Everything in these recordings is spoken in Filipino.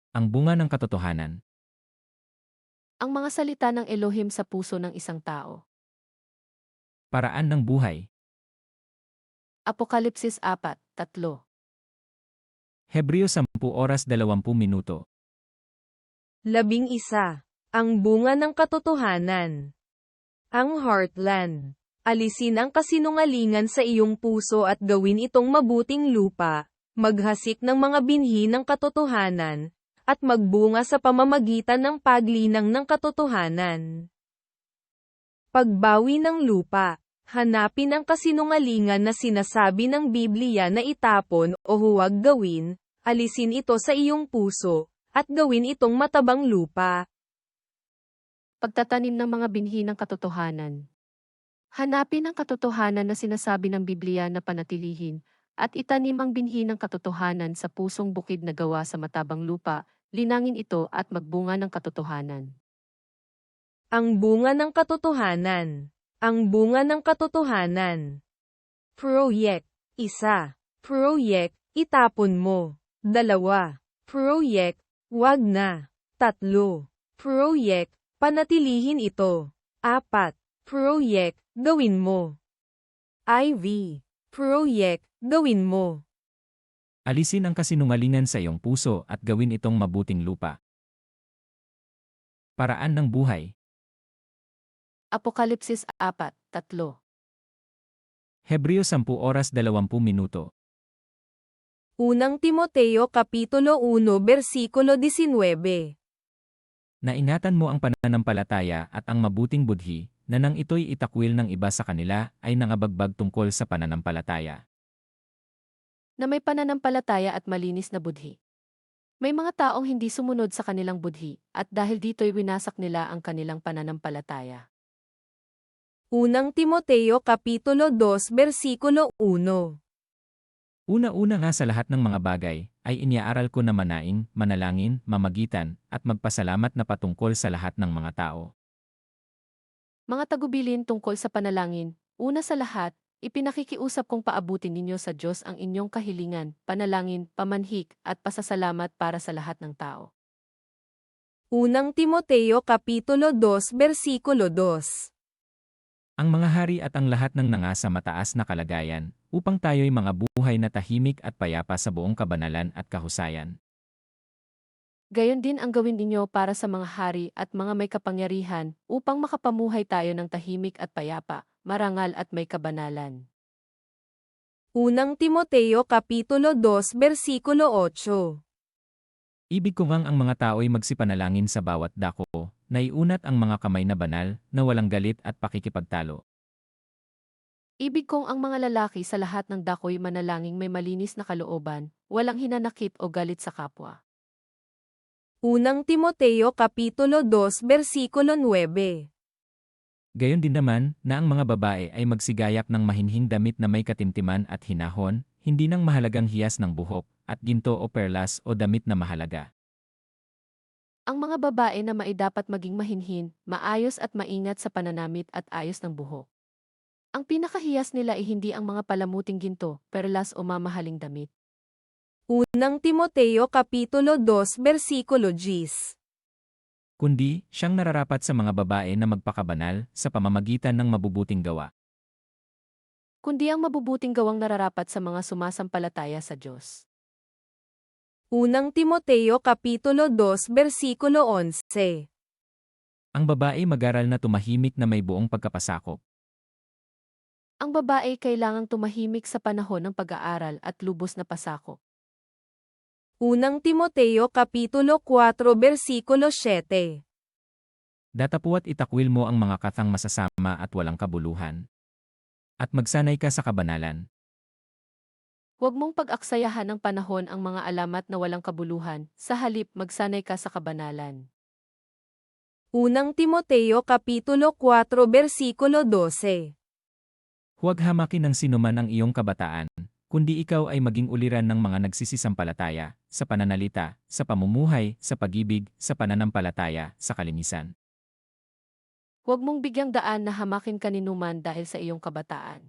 Ang bunga ng katotohanan. Ang mga salita ng Elohim sa puso ng isang tao. Paraan ng buhay. Apokalipsis 4:3. Hebreo 10:20. 11. Ang bunga ng katotohanan. Ang heartland. Alisin ang kasinungalingan sa iyong puso at gawin itong mabuting lupa, maghasik ng mga binhi ng katotohanan, at magbunga sa pamamagitan ng paglinang ng katotohanan. Pagbawi ng lupa. Hanapin ang kasinungalingan na sinasabi ng Biblia na itapon o huwag gawin, alisin ito sa iyong puso, at gawin itong matabang lupa. Pagtatanim ng mga binhi ng katotohanan. Hanapin ang katotohanan na sinasabi ng Biblia na panatilihin, at itanim ang binhi ng katotohanan sa pusong bukid na gawa sa matabang lupa, linangin ito at magbunga ng katotohanan. Ang bunga ng katotohanan. Ang bunga ng katotohanan. Proyek. 1. Proyek, itapon mo. 2. Proyek, wag na. 3. Proyek, panatilihin ito. 4. Proyek, gawin mo. IV. Proyek, gawin mo. Alisin ang kasinungalingan sa iyong puso at gawin itong mabuting lupa. Paraan ng buhay. Apokalipsis 4:3. Hebreo 10:20. Unang Timoteo Kapitulo 1 Bersikulo 19. Naingatan mo ang pananampalataya at ang mabuting budhi, na nang ito'y itakwil ng iba sa kanila, ay nangabagbag tungkol sa pananampalataya. Na may pananampalataya at malinis na budhi. May mga taong hindi sumunod sa kanilang budhi, at dahil dito'y winasak nila ang kanilang pananampalataya. Unang Timoteo Kapitulo 2 Bersikulo 1. Una-una nga sa lahat ng mga bagay, ay iniaaral ko na manaing, manalangin, mamagitan, at magpasalamat na patungkol sa lahat ng mga tao. Mga tagubilin tungkol sa panalangin, una sa lahat, ipinakikiusap kong paabutin ninyo sa Diyos ang inyong kahilingan, panalangin, pamanhik, at pasasalamat para sa lahat ng tao. Unang Timoteo Kapitulo 2 Bersikulo 2. Ang mga hari at ang lahat ng nangasa mataas na kalagayan, upang tayo'y mga buhay na tahimik at payapa sa buong kabanalan at kahusayan. Gayon din ang gawin ninyo para sa mga hari at mga may kapangyarihan, upang makapamuhay tayo ng tahimik at payapa, marangal at may kabanalan. Unang Timoteo Kapitulo 2 Bersikulo 8. Ibig ko ngang ang mga tao'y magsipanalangin sa bawat dako, na iunat ang mga kamay na banal, na walang galit at pakikipagtalo. Ibig kong ang mga lalaki sa lahat ng dako'y manalangin may malinis na kalooban, walang hinanakit o galit sa kapwa. Unang Timoteo Kapitulo 2 Bersikulo 9. Gayon din naman, na ang mga babae ay magsigayak ng mahinhing damit na may katimtiman at hinahon, hindi ng mahalagang hiyas ng buhok, at ginto o perlas o damit na mahalaga. Ang mga babae na maidapat maging mahinhin, maayos at maingat sa pananamit at ayos ng buhok. Ang pinakahiyas nila ay hindi ang mga palamuting ginto, perlas o mamahaling damit. Unang Timoteo Kapitulo 2 Bersikulo 10. Kundi, siyang nararapat sa mga babae na magpakabanal sa pamamagitan ng mabubuting gawa. Kundi ang mabubuting gawang nararapat sa mga sumasampalataya sa Diyos. Unang Timoteo Kapitulo 2 Bersikulo 11. Ang babae mag-aral na tumahimik na may buong pagkapasakop. Ang babae kailangang tumahimik sa panahon ng pag-aaral at lubos na pasakop. Unang Timoteo Kapitulo 4 Bersikulo 7. Datapuat itakwil mo ang mga kathang masasama at walang kabuluhan. At magsanay ka sa kabanalan. Huwag mong pag-aksayahan ng panahon ang mga alamat na walang kabuluhan, sa halip magsanay ka sa kabanalan. Unang Timoteo Kapitulo 4 Bersikulo 12. Huwag hamakin ng sinuman ang iyong kabataan, kundi ikaw ay maging uliran ng mga nagsisisampalataya, sa pananalita, sa pamumuhay, sa pag-ibig, sa pananampalataya, sa kalinisan. Huwag mong bigyang daan na hamakin kaninuman dahil sa iyong kabataan.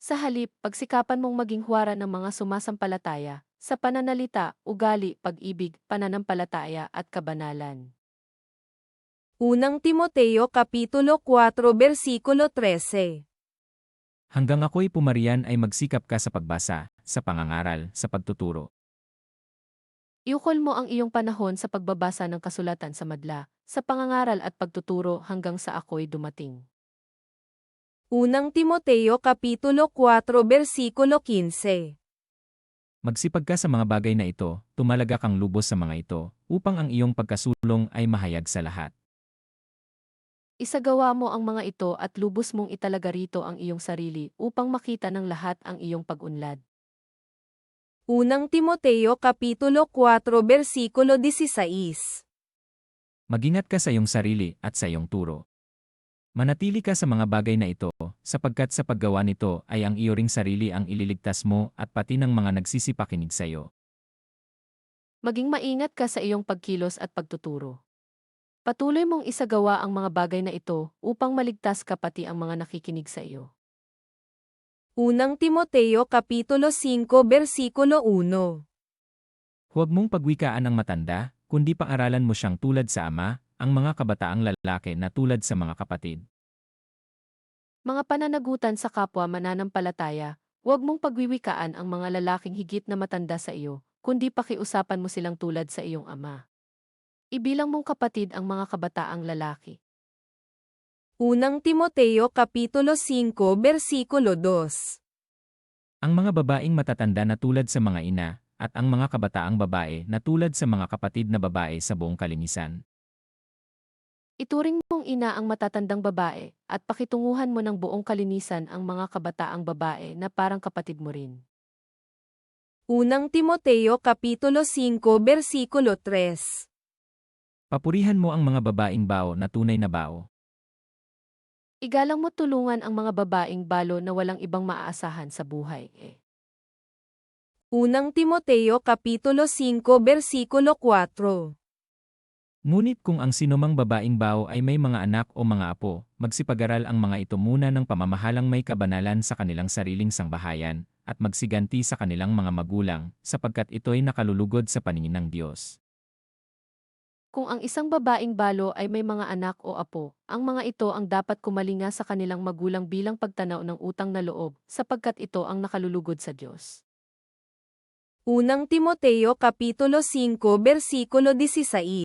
Sa halip, pagsikapan mong maging huwara ng mga sumasampalataya, sa pananalita, ugali, pag-ibig, pananampalataya at kabanalan. Unang Timoteo Kapitulo 4 Versikulo 13. Hanggang ako'y pumariyan ay magsikap ka sa pagbasa, sa pangangaral, sa pagtuturo. Iukol mo ang iyong panahon sa pagbabasa ng kasulatan sa madla, sa pangangaral at pagtuturo hanggang sa ako'y dumating. Unang Timoteo Kapitulo 4 Versikulo 15. Magsipag ka sa mga bagay na ito, tumalaga kang lubos sa mga ito, upang ang iyong pagkasulong ay mahayag sa lahat. Isagawa mo ang mga ito at lubos mong italaga rito ang iyong sarili upang makita ng lahat ang iyong pag-unlad. Unang Timoteo Kapitulo 4 Versikulo 16. Mag-ingat ka sa iyong sarili at sa iyong turo. Manatili ka sa mga bagay na ito, sapagkat sa paggawa nito ay ang iyo ring sarili ang ililigtas mo at pati ng mga nagsisipakinig sa iyo. Maging maingat ka sa iyong pagkilos at pagtuturo. Patuloy mong isagawa ang mga bagay na ito upang maligtas ka pati ang mga nakikinig sa iyo. Unang Timoteo Kapitulo 5 Versikulo 1. Huwag mong pagwikaan ang matanda, kundi pang-aralan mo siyang tulad sa ama, ang mga kabataang lalaki na tulad sa mga kapatid. Mga pananagutan sa kapwa mananampalataya, huwag mong pagwiwikaan ang mga lalaking higit na matanda sa iyo, kundi pakiusapan mo silang tulad sa iyong ama. Ibilang mong kapatid ang mga kabataang lalaki. Unang Timoteo Kapitulo 5 Versikulo 2. Ang mga babaeng matatanda na tulad sa mga ina, at ang mga kabataang babae na tulad sa mga kapatid na babae sa buong kalinisan. Ituring mong ina ang matatandang babae at pakitunguhan mo ng buong kalinisan ang mga kabataang babae na parang kapatid mo rin. Unang Timoteo Kapitulo 5 Versikulo 3. Papurihan mo ang mga babaeng bao na tunay na bao. Igalang mo tulungan ang mga babaeng balo na walang ibang maaasahan sa buhay. Unang Timoteo Kapitulo 5 Versikulo 4. Ngunit kung ang sinumang babaeng bao ay may mga anak o mga apo, magsipag-aral ang mga ito muna ng pamamahalang may kabanalan sa kanilang sariling sangbahayan, at magsiganti sa kanilang mga magulang, sapagkat ito'y nakalulugod sa paningin ng Diyos. Kung ang isang babaeng balo ay may mga anak o apo, ang mga ito ang dapat kumalinga sa kanilang magulang bilang pagtanaw ng utang na loob, sapagkat ito ang nakalulugod sa Diyos. Unang Timoteo Kapitulo 5 Versikulo 16.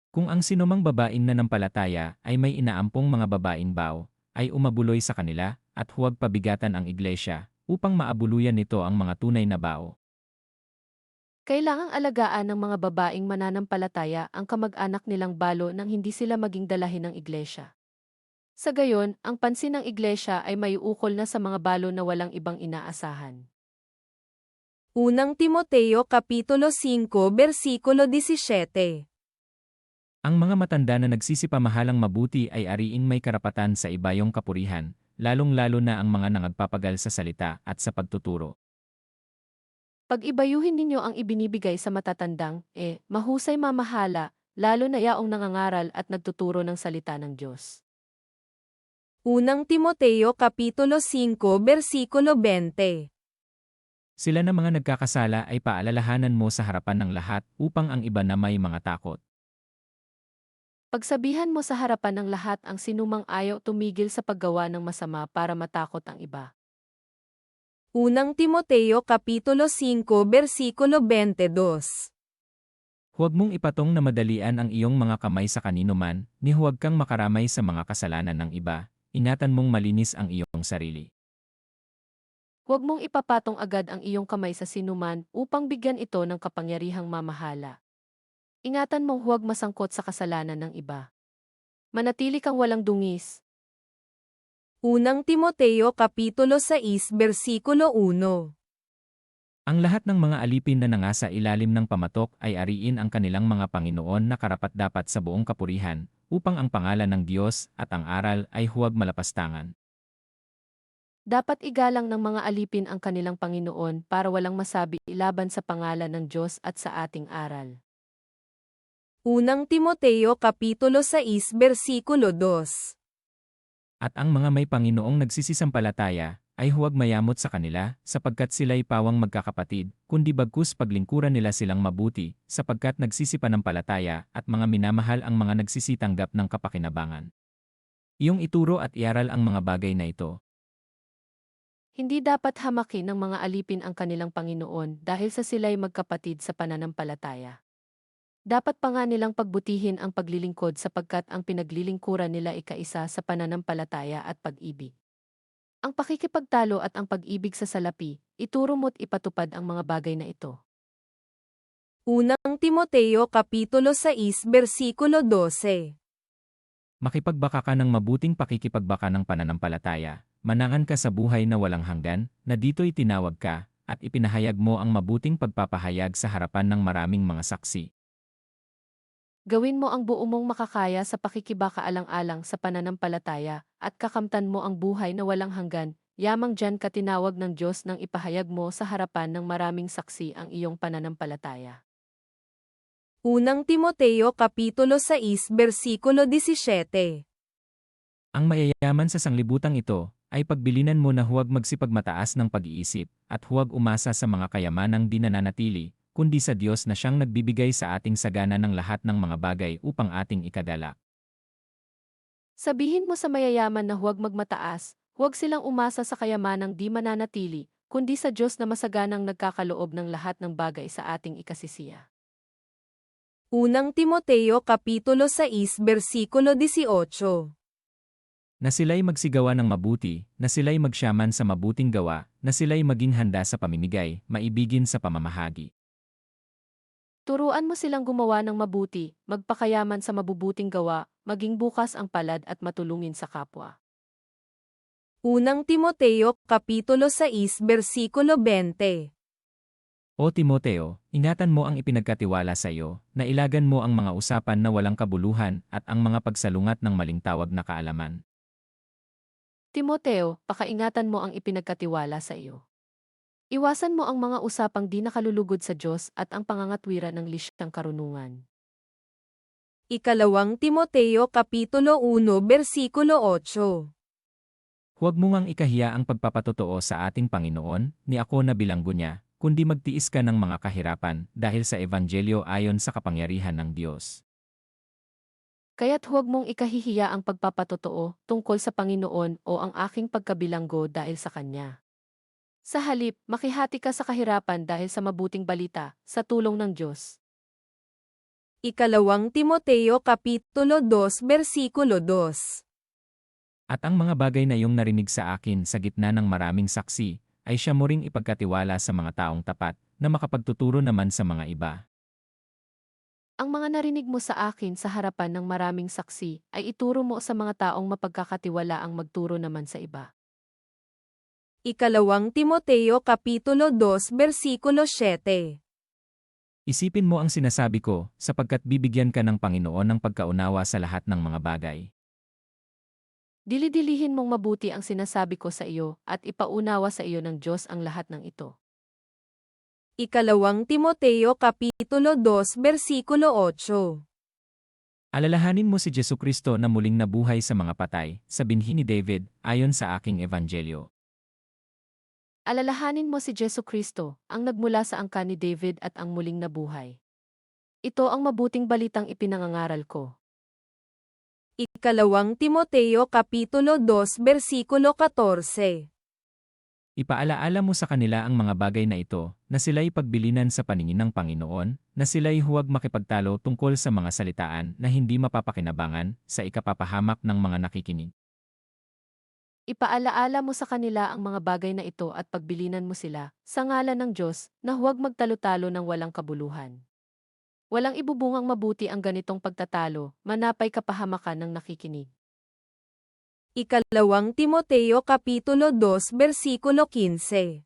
Kung ang sinumang babaeng nanampalataya ay may inaampong mga babaeng bao, ay umabuloy sa kanila, at huwag pabigatan ang iglesia, upang maabuluyan nito ang mga tunay na bao. Kailangang alagaan ng mga babaeng mananampalataya ang kamag-anak nilang balo nang hindi sila maging dalahin ng iglesia. Sa gayon, ang pansin ng iglesia ay maiukol na sa mga balo na walang ibang inaasahan. Unang Timoteo Kapitulo 5 Versikulo 17. Ang mga matanda na nagsisipamahalang mabuti ay ariing may karapatan sa ibayong kapurihan, lalong-lalo na ang mga nangagpapagal sa salita at sa pagtuturo. Pag-ibayuhin ninyo ang ibinibigay sa matatandang, mahusay mamahala, lalo na yaong nangangaral at nagtuturo ng salita ng Diyos. Unang Timoteo Kapitulo 5 Versikulo 20. Sila na mga nagkakasala ay paalalahanan mo sa harapan ng lahat upang ang iba na may mga takot. Pagsabihan mo sa harapan ng lahat ang sinumang ayaw tumigil sa paggawa ng masama para matakot ang iba. Unang Timoteo Kapitulo 5 Versikulo 22. Huwag mong ipatong na madalian ang iyong mga kamay sa kanino man, ni huwag kang makaramay sa mga kasalanan ng iba, ingatan mong malinis ang iyong sarili. Huwag mong ipapatong agad ang iyong kamay sa sinuman upang bigyan ito ng kapangyarihang mamahala. Ingatan mong huwag masangkot sa kasalanan ng iba. Manatili kang walang dungis. Unang Timoteo Kapitulo 6 Versikulo 1. Ang lahat ng mga alipin na nangasa ilalim ng pamatok ay ariin ang kanilang mga Panginoon na karapat-dapat sa buong kapurihan, upang ang pangalan ng Diyos at ang aral ay huwag malapastangan. Dapat igalang ng mga alipin ang kanilang Panginoon para walang masabi laban sa pangalan ng Diyos at sa ating aral. Unang Timoteo Kapitulo 6 Versikulo 2. At ang mga may Panginoong nagsisisampalataya ay huwag mayamot sa kanila, sapagkat sila'y pawang magkakapatid, kundi bagkus paglingkuran nila silang mabuti, sapagkat nagsisipanampalataya at mga minamahal ang mga nagsisitanggap ng kapakinabangan. Iyong ituro at iaral ang mga bagay na ito. Hindi dapat hamakin ng mga alipin ang kanilang Panginoon dahil sa sila'y magkapatid sa pananampalataya. Dapat pa nga nilang pagbutihin ang paglilingkod sapagkat ang pinaglilingkuran nila ay kaisa sa pananampalataya at pag-ibig. Ang pakikipagtalo at ang pag-ibig sa salapi, ituro mo't ipatupad ang mga bagay na ito. Unang Timoteo Kapitulo 6 Versikulo 12. Makipagbaka ka ng mabuting pakikipagbaka ng pananampalataya, manangan ka sa buhay na walang hanggan, na dito'y tinawag ka, at ipinahayag mo ang mabuting pagpapahayag sa harapan ng maraming mga saksi. Gawin mo ang buo mong makakaya sa pakikibaka alang-alang sa pananampalataya at kakamtan mo ang buhay na walang hanggan, yamang diyan ka tinawag ng Diyos nang ipahayag mo sa harapan ng maraming saksi ang iyong pananampalataya. Unang Timoteo Kapitulo 6 Versikulo 17. Ang mayayaman sa sanglibutang ito, ay pagbilinan mo na huwag magsipagmataas ng pag-iisip, at huwag umasa sa mga kayamanang di nananatili, kundi sa Diyos na siyang nagbibigay sa ating sagana ng lahat ng mga bagay upang ating ikadala. Sabihin mo sa mayayaman na huwag magmataas, huwag silang umasa sa kayamanang di mananatili, kundi sa Diyos na masaganang nagkakaloob ng lahat ng bagay sa ating ikasisiya. Unang Timoteo Kapitulo 6 Versikulo 18. Na sila'y magsigawa ng mabuti, na sila'y magsyaman sa mabuting gawa, na sila'y maging handa sa pamimigay, maibigin sa pamamahagi. Turuan mo silang gumawa ng mabuti, magpakayaman sa mabubuting gawa, maging bukas ang palad at matulungin sa kapwa. Unang Timoteo Kapitulo 6 Versikulo 20. O Timoteo, ingatan mo ang ipinagkatiwala sa iyo, na ilagan mo ang mga usapan na walang kabuluhan at ang mga pagsalungat ng maling tawag na kaalaman. Timoteo, pakaingatan mo ang ipinagkatiwala sa iyo. Iwasan mo ang mga usapang di nakalulugod sa Diyos at ang pangangatwiran ng lisyang karunungan. Ikalawang Timoteo Kapitulo 1 Versikulo 8. Huwag mo ngang ikahiya ang pagpapatotoo sa ating Panginoon, ni ako na bilanggo niya, kundi magtiis ka ng mga kahirapan dahil sa Ebanghelyo ayon sa kapangyarihan ng Diyos. Kaya't huwag mong ikahihiya ang pagpapatotoo tungkol sa Panginoon o ang aking pagkabilanggo dahil sa Kanya. Sa halip, makihati ka sa kahirapan dahil sa mabuting balita, sa tulong ng Diyos. Ikalawang Timoteo Kapitulo 2 Versikulo 2. At ang mga bagay na iyong narinig sa akin sa gitna ng maraming saksi, ay siya mo ring ipagkatiwala sa mga taong tapat, na makapagtuturo naman sa mga iba. Ang mga narinig mo sa akin sa harapan ng maraming saksi, ay ituro mo sa mga taong mapagkakatiwala ang magturo naman sa iba. Ikalawang Timoteo Kapitulo 2 Versikulo 7. Isipin mo ang sinasabi ko, sapagkat bibigyan ka ng Panginoon ng pagkaunawa sa lahat ng mga bagay. Dilidilihin mong mabuti ang sinasabi ko sa iyo at ipaunawa sa iyo ng Diyos ang lahat ng ito. Ikalawang Timoteo Kapitulo 2 Versikulo 8. Alalahanin mo si Jesucristo na muling nabuhay sa mga patay, sa binhi ni David, ayon sa aking Ebanghelyo. Alalahanin mo si Jesucristo, ang nagmula sa angkan ni David at ang muling nabuhay. Ito ang mabuting balitang ipinangangaral ko. Ikalawang Timoteo Kapitulo 2 Versikulo 14. Ipaalaala mo sa kanila ang mga bagay na ito, na sila'y pagbilinan sa paningin ng Panginoon, na sila'y huwag makipagtalo tungkol sa mga salitaan na hindi mapapakinabangan sa ikapapahamak ng mga nakikinig. Ipaalaala mo sa kanila ang mga bagay na ito at pagbilinan mo sila, sa ngalan ng Diyos, na huwag magtalo-talo ng walang kabuluhan. Walang ibubungang mabuti ang ganitong pagtatalo, manapay kapahamakan ng nakikinig. Ikalawang Timoteo Kapitulo 2 Versikulo 15.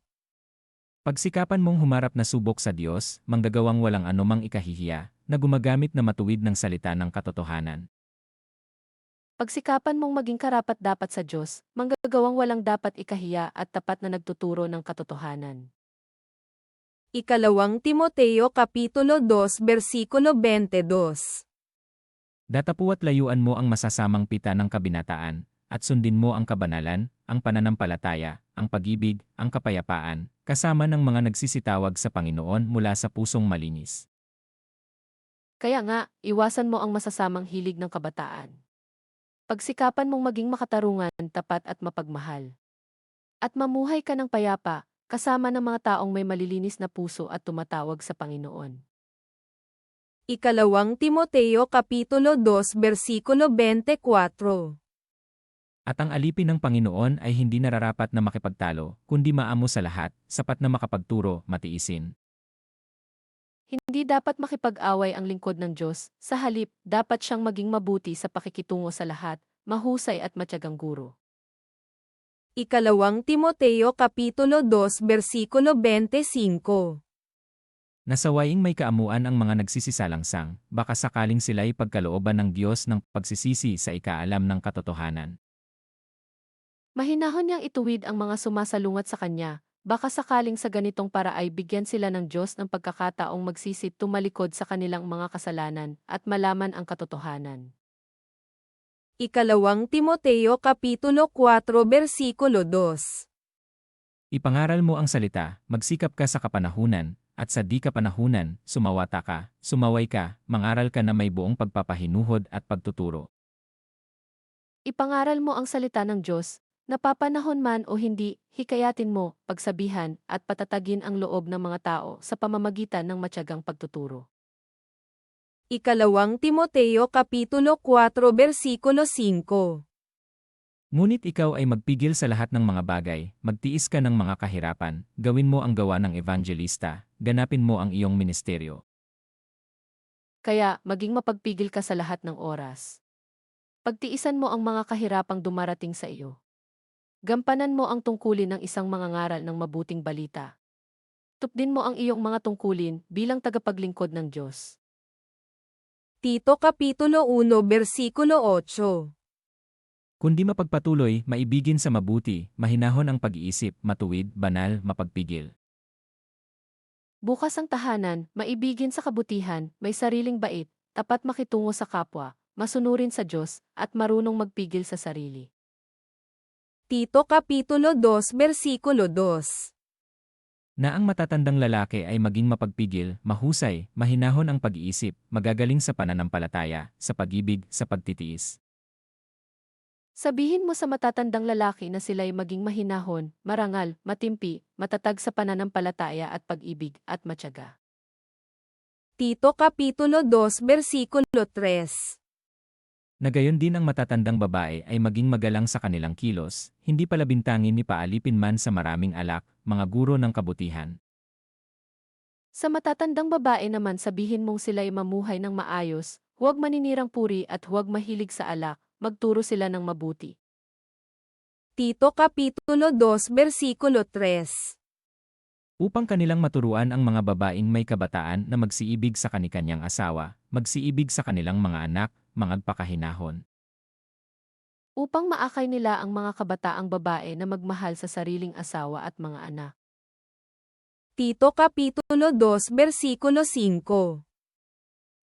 Pagsikapan mong humarap na subok sa Diyos, manggagawang walang anumang ikahihiya, na gumagamit na matuwid ng salita ng katotohanan. Pagsikapan mong maging karapat-dapat sa Diyos, manggagawang walang dapat ikahiya at tapat na nagtuturo ng katotohanan. Ikalawang Timoteo Kapitulo 2 Versikulo 22. Datapuat layuan mo ang masasamang pita ng kabinataan, at sundin mo ang kabanalan, ang pananampalataya, ang pag-ibig, ang kapayapaan, kasama ng mga nagsisitawag sa Panginoon mula sa pusong malinis. Kaya nga, iwasan mo ang masasamang hilig ng kabataan. Pagsikapan mong maging makatarungan, tapat at mapagmahal. At mamuhay ka ng payapa, kasama ng mga taong may malilinis na puso at tumatawag sa Panginoon. Ikalawang Timoteo Kapitulo 2 Versikulo 24. At ang alipin ng Panginoon ay hindi nararapat na makipagtalo, kundi maamo sa lahat, sapat na makapagturo, matiisin. Hindi dapat makipag-away ang lingkod ng Diyos, sa halip, dapat siyang maging mabuti sa pakikitungo sa lahat, mahusay at matyagang guro. Ikalawang Timoteo Kapitulo 2 Versikulo 25. Nasawaing may kaamuan ang mga nagsisisalangsang, baka sakaling sila'y pagkalooban ng Diyos ng pagsisisi sa ikaalam ng katotohanan. Mahinahon niyang ituwid ang mga sumasalungat sa Kanya, baka sakaling sa ganitong para ay bigyan sila ng Diyos ng pagkakataong magsisit tumalikod sa kanilang mga kasalanan at malaman ang katotohanan. Ikalawang Timoteo Kapitulo 4 Versikulo 2. Ipangaral mo ang salita, magsikap ka sa kapanahunan, at sa di kapanahunan, sumawata ka, sumaway ka, mangaral ka na may buong pagpapahinuhod at pagtuturo. Ipangaral mo ang salita ng Diyos, napapanahon man o hindi, hikayatin mo, pagsabihan, at patatagin ang loob ng mga tao sa pamamagitan ng matyagang pagtuturo. Ikalawang Timoteo Kapitulo 4 Versikulo 5. Ngunit ikaw ay magpigil sa lahat ng mga bagay, magtiis ka ng mga kahirapan, gawin mo ang gawa ng evangelista, ganapin mo ang iyong ministeryo. Kaya, maging mapagpigil ka sa lahat ng oras. Pagtiisan mo ang mga kahirapang dumarating sa iyo. Gampanan mo ang tungkulin ng isang mangangaral ng mabuting balita. Tupdin mo ang iyong mga tungkulin bilang tagapaglingkod ng Diyos. Tito Kapitulo 1 Versikulo 8. Kundi mapagpatuloy, maibigin sa mabuti, mahinahon ang pag-iisip, matuwid, banal, mapagpigil. Bukas ang tahanan, maibigin sa kabutihan, may sariling bait, tapat makitungo sa kapwa, masunurin sa Diyos, at marunong magpigil sa sarili. Tito Kapitulo 2 Versikulo 2. Na ang matatandang lalaki ay maging mapagpigil, mahusay, mahinahon ang pag-iisip, magagaling sa pananampalataya, sa pag-ibig, sa pagtitiis. Sabihin mo sa matatandang lalaki na sila'y maging mahinahon, marangal, matimpi, matatag sa pananampalataya at pag-ibig, at matyaga. Tito Kapitulo 2 Versikulo 3. Nagayon din ang matatandang babae ay maging magalang sa kanilang kilos, hindi palabintangin ni paalipin man sa maraming alak, mga guro ng kabutihan. Sa matatandang babae naman sabihin mong sila'y mamuhay ng maayos, huwag maninirang puri at huwag mahilig sa alak, magturo sila ng mabuti. Tito Kapitulo 2 Versikulo 3. Upang kanilang maturuan ang mga babaeng may kabataan na magsiibig sa kanikanyang asawa, magsiibig sa kanilang mga anak, mangagpakahinahon. Upang maakay nila ang mga kabataang babae na magmahal sa sariling asawa at mga anak. Tito Kapitulo 2 Versikulo 5.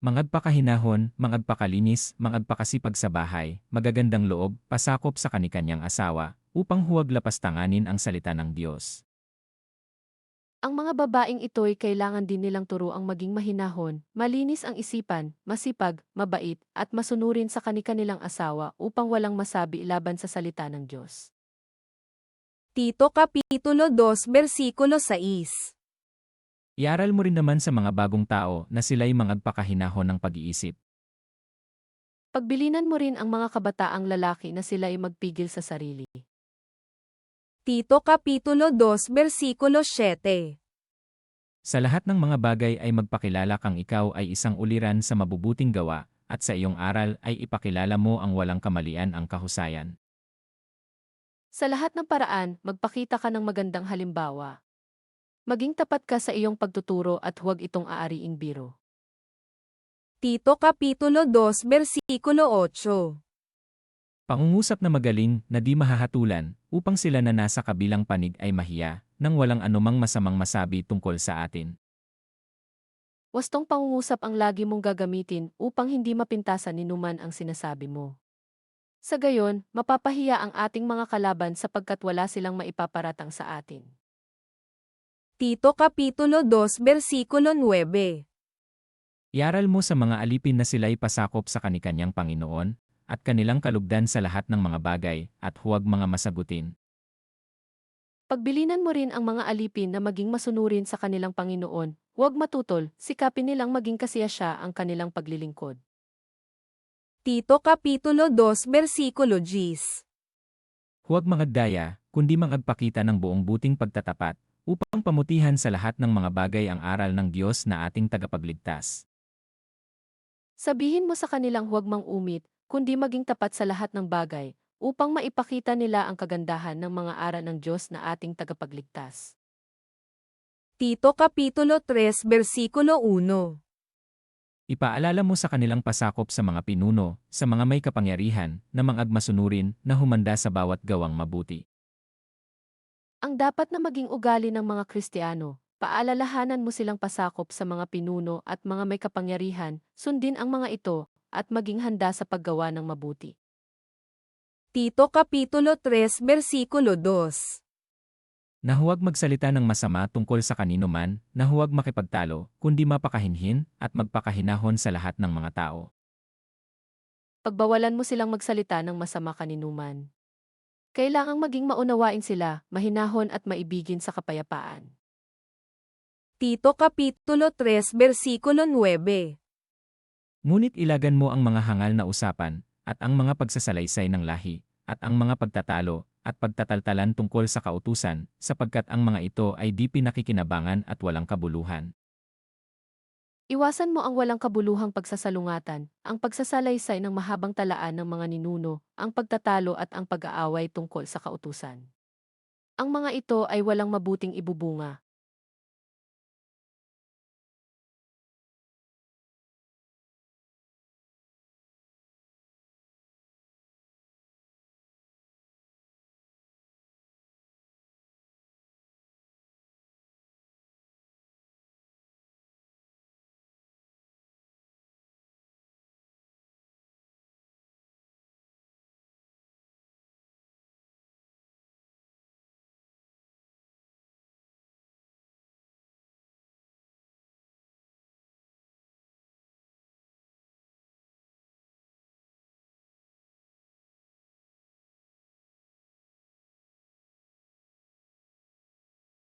Mangagpakahinahon, mangagpakalinis, mangagpakasipag sa bahay, magagandang loob, pasakop sa kanikanyang asawa, upang huwag lapastanganin ang salita ng Diyos. Ang mga babaeng ito'y kailangan din nilang turuang maging mahinahon, malinis ang isipan, masipag, mabait, at masunurin sa kanilang asawa upang walang masabi laban sa salita ng Diyos. Tito Kapitulo 2 Versikulo 6. Iaral mo rin naman sa mga bagong tao na sila'y mangagpakahinahon ng pag-iisip. Pagbilinan mo rin ang mga kabataang lalaki na sila'y magpigil sa sarili. Tito Kapitulo 2 Versikulo 7. Sa lahat ng mga bagay ay magpakilala kang ikaw ay isang uliran sa mabubuting gawa, at sa iyong aral ay ipakilala mo ang walang kamalian ang kahusayan. Sa lahat ng paraan, magpakita ka ng magandang halimbawa. Maging tapat ka sa iyong pagtuturo at huwag itong aariing biro. Tito Kapitulo 2 Versikulo 8. Pangungusap na magaling na di mahahatulan, upang sila na nasa kabilang panig ay mahiya, nang walang anumang masamang masabi tungkol sa atin. Wastong pangungusap ang lagi mong gagamitin upang hindi mapintasan ni numan ang sinasabi mo. Sa gayon, mapapahiya ang ating mga kalaban sapagkat wala silang maipaparatang sa atin. Tito Kapitulo 2 Versikulo 9. Iaral mo sa mga alipin na sila'y pasakop sa kanikanyang Panginoon, at kanilang kalugdan sa lahat ng mga bagay, at huwag mga masagutin. Pagbilinan mo rin ang mga alipin na maging masunurin sa kanilang Panginoon, huwag matutol, sikapin nilang maging kasiyasya ang kanilang paglilingkod. Tito Kapitulo 2 Versikulo 10. Huwag mangagdaya, kundi mangagpakita ng buong buting pagtatapat, upang pamutihan sa lahat ng mga bagay ang aral ng Diyos na ating tagapagligtas. Sabihin mo sa kanilang huwag mang-umit, kundi maging tapat sa lahat ng bagay, upang maipakita nila ang kagandahan ng mga aral ng Diyos na ating tagapagligtas. Tito Kapitulo 3 Versikulo 1. Ipaalala mo sa kanilang pasakop sa mga pinuno, sa mga may kapangyarihan, na mangagmasunurin na humanda sa bawat gawang mabuti. Ang dapat na maging ugali ng mga Kristiyano, paalalahanan mo silang pasakop sa mga pinuno at mga may kapangyarihan, sundin ang mga ito, at maging handa sa paggawa ng mabuti. Tito Kapitulo 3 Versikulo 2. Na huwag magsalita ng masama tungkol sa kanino man, na huwag makipagtalo, kundi mapakahinhin at magpakahinahon sa lahat ng mga tao. Pagbawalan mo silang magsalita ng masama kaninuman. Kailangang maging maunawain sila, mahinahon at maibigin sa kapayapaan. Tito Kapitulo 3 Versikulo 9. Ngunit ilagan mo ang mga hangal na usapan, at ang mga pagsasalaysay ng lahi, at ang mga pagtatalo, at pagtataltalan tungkol sa kautusan, sapagkat ang mga ito ay di pinakikinabangan at walang kabuluhan. Iwasan mo ang walang kabuluhang pagsasalungatan, ang pagsasalaysay ng mahabang talaan ng mga ninuno, ang pagtatalo at ang pag-aaway tungkol sa kautusan. Ang mga ito ay walang mabuting ibubunga,